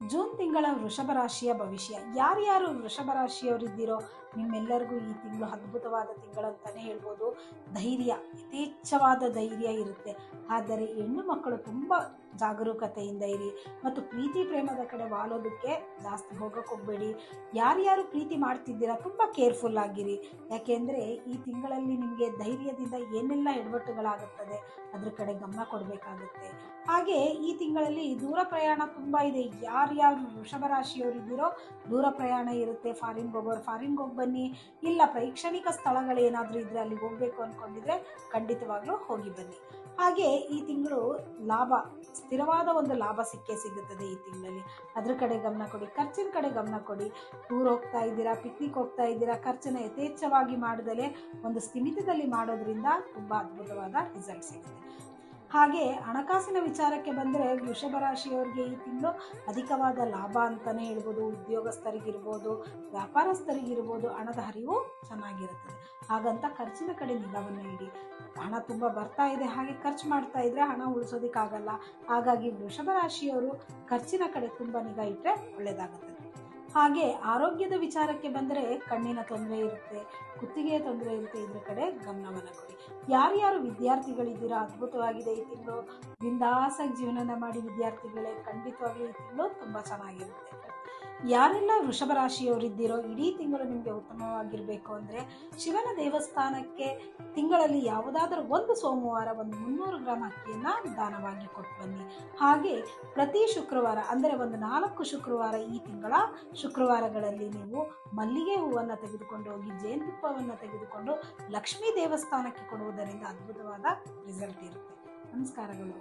June ತಿಂಗಳ ವೃಷಭ ರಾಶಿಯ ಭವಿಷ್ಯ. ಯಾರ್ಯಾರು ವೃಷಭ ರಾಶಿಯವರಿದ್ದೀರೋ ನಿಮ್ಮೆಲ್ಲರಿಗೂ ಈ ತಿಂಗಳು ಅದ್ಭುತವಾದ ತಿಂಗಳಂತಾನೆ ಹೇಳ್ಬೋದು. ಧೈರ್ಯ, ಯಥೇಚ್ಛವಾದ ಧೈರ್ಯ ಇರುತ್ತೆ. ಆದರೆ ಹೆಣ್ಣು ಮಕ್ಕಳು ತುಂಬ ಜಾಗರೂಕತೆಯಿಂದ ಇರಿ ಮತ್ತು ಪ್ರೀತಿ ಪ್ರೇಮದ ಕಡೆ ವಾಲೋದಕ್ಕೆ ಜಾಸ್ತಿ ಹೋಗಕ್ಕೆ ಹೋಗಬೇಡಿ. ಯಾರ್ಯಾರು ಪ್ರೀತಿ ಮಾಡ್ತಿದ್ದೀರಾ ತುಂಬ ಕೇರ್ಫುಲ್ ಆಗಿರಿ. ಯಾಕೆಂದರೆ ಈ ತಿಂಗಳಲ್ಲಿ ನಿಮಗೆ ಧೈರ್ಯದಿಂದ ಏನೆಲ್ಲ ಎಡವಟ್ಟುಗಳಾಗುತ್ತದೆ ಅದ್ರ ಕಡೆ ಗಮನ ಕೊಡಬೇಕಾಗುತ್ತೆ. ಹಾಗೆ ಈ ತಿಂಗಳಲ್ಲಿ ದೂರ ಪ್ರಯಾಣ ತುಂಬ ಇದೆ. ಯಾರ್ಯಾರು ವೃಷಭ ರಾಶಿಯವರಿದ್ದೀರೋ ದೂರ ಪ್ರಯಾಣ ಇರುತ್ತೆ. ಫಾರಿನ್ಗೆ ಹೋಗೋರು ಫಾರಿನ್ಗೆ ಹೋಗಿ ಬನ್ನಿ. ಇಲ್ಲ ಪ್ರೇಕ್ಷಣಿಕ ಸ್ಥಳಗಳು ಏನಾದರೂ ಇದ್ದರೆ ಅಲ್ಲಿಗೆ ಹೋಗಬೇಕು ಅಂದ್ಕೊಂಡಿದ್ರೆ ಖಂಡಿತವಾಗ್ಲೂ ಹೋಗಿ ಬನ್ನಿ. ಹಾಗೆ ಈ ತಿಂಗಳು ಲಾಭ, ಸ್ಥಿರವಾದ ಒಂದು ಲಾಭ ಸಿಗುತ್ತದೆ ಈ ತಿಂಗಳಲ್ಲಿ. ಅದ್ರ ಕಡೆ ಗಮನ ಕೊಡಿ. ಖರ್ಚಿನ ಕಡೆ ಗಮನ ಕೊಡಿ. ಟೂರ್ ಹೋಗ್ತಾ ಇದ್ದೀರಾ, ಪಿಕ್ನಿಕ್ ಹೋಗ್ತಾ ಇದ್ದೀರಾ, ಖರ್ಚನ್ನ ಯಥೇಚ್ಛವಾಗಿ ಮಾಡದಲೇ ಒಂದು ಸ್ಥಿಮಿತದಲ್ಲಿ ಮಾಡೋದ್ರಿಂದ ತುಂಬ ಅದ್ಭುತವಾದ ರಿಸಲ್ಟ್ ಸಿಗುತ್ತೆ. ಹಾಗೆ ಹಣಕಾಸಿನ ವಿಚಾರಕ್ಕೆ ಬಂದರೆ ವೃಷಭ ರಾಶಿಯವರಿಗೆ ಈ ತಿಂಗಳು ಅಧಿಕವಾದ ಲಾಭ ಅಂತಲೇ ಹೇಳ್ಬೋದು. ಉದ್ಯೋಗಸ್ಥರಿಗಿರ್ಬೋದು, ವ್ಯಾಪಾರಸ್ಥರಿಗಿರ್ಬೋದು ಹಣದ ಹರಿವು ಚೆನ್ನಾಗಿರುತ್ತದೆ. ಹಾಗಂತ ಖರ್ಚಿನ ಕಡೆ ನಿಗಾವನ್ನು ಇಡಿ. ಹಣ ತುಂಬ ಬರ್ತಾ ಇದೆ, ಹಾಗೆ ಖರ್ಚು ಮಾಡ್ತಾ ಇದ್ರೆ ಹಣ ಉಳಿಸೋದಕ್ಕಾಗಲ್ಲ. ಹಾಗಾಗಿ ವೃಷಭ ರಾಶಿಯವರು ಖರ್ಚಿನ ಕಡೆ ತುಂಬ ನಿಗಾ ಇಟ್ಟರೆ ಒಳ್ಳೆಯದಾಗುತ್ತದೆ. ಹಾಗೆ ಆರೋಗ್ಯದ ವಿಚಾರಕ್ಕೆ ಬಂದರೆ ಕಣ್ಣಿನ ತೊಂದರೆ ಇರುತ್ತೆ, ಕುತ್ತಿಗೆಯ ತೊಂದರೆ ಇರುತ್ತೆ. ಇದ್ರ ಕಡೆ ಗಮನವನ್ನು ಕೊಡಿ. ಯಾರ್ಯಾರು ವಿದ್ಯಾರ್ಥಿಗಳಿದ್ದೀರಾ ಅದ್ಭುತವಾಗಿದೆ ಈ ತಿಂಗಳು. ಬಿಂದಾಸಾಗಿ ಜೀವನ ಮಾಡಿ ವಿದ್ಯಾರ್ಥಿಗಳೇ, ಖಂಡಿತವಾಗ್ಲೂ ಈ ತಿಂಗಳು ತುಂಬ ಚೆನ್ನಾಗಿರುತ್ತೆ. ಯಾರೆಲ್ಲ ವೃಷಭ ರಾಶಿಯವರಿದ್ದೀರೋ ಇಡೀ ತಿಂಗಳು ನಿಮಗೆ ಉತ್ತಮವಾಗಿರಬೇಕು ಅಂದರೆ ಶಿವನ ದೇವಸ್ಥಾನಕ್ಕೆ ತಿಂಗಳಲ್ಲಿ ಯಾವುದಾದ್ರೂ ಒಂದು ಸೋಮವಾರ ಒಂದು 300 ಗ್ರಾಂ ಅಕ್ಕಿಯನ್ನು ದಾನವಾಗಿ ಕೊಟ್ಟು ಬನ್ನಿ. ಹಾಗೆ ಪ್ರತಿ ಶುಕ್ರವಾರ ಅಂದರೆ ಒಂದು 4 ಶುಕ್ರವಾರ ಈ ತಿಂಗಳ ಶುಕ್ರವಾರಗಳಲ್ಲಿ ನೀವು ಮಲ್ಲಿಗೆ ಹೂವನ್ನು ತೆಗೆದುಕೊಂಡು ಹೋಗಿ ಜೇನುತುಪ್ಪವನ್ನು ತೆಗೆದುಕೊಂಡು ಲಕ್ಷ್ಮೀ ದೇವಸ್ಥಾನಕ್ಕೆ ಕೊಡುವುದರಿಂದ ಅದ್ಭುತವಾದ ರಿಸಲ್ಟ್ ಇರುತ್ತೆ. ನಮಸ್ಕಾರಗಳು.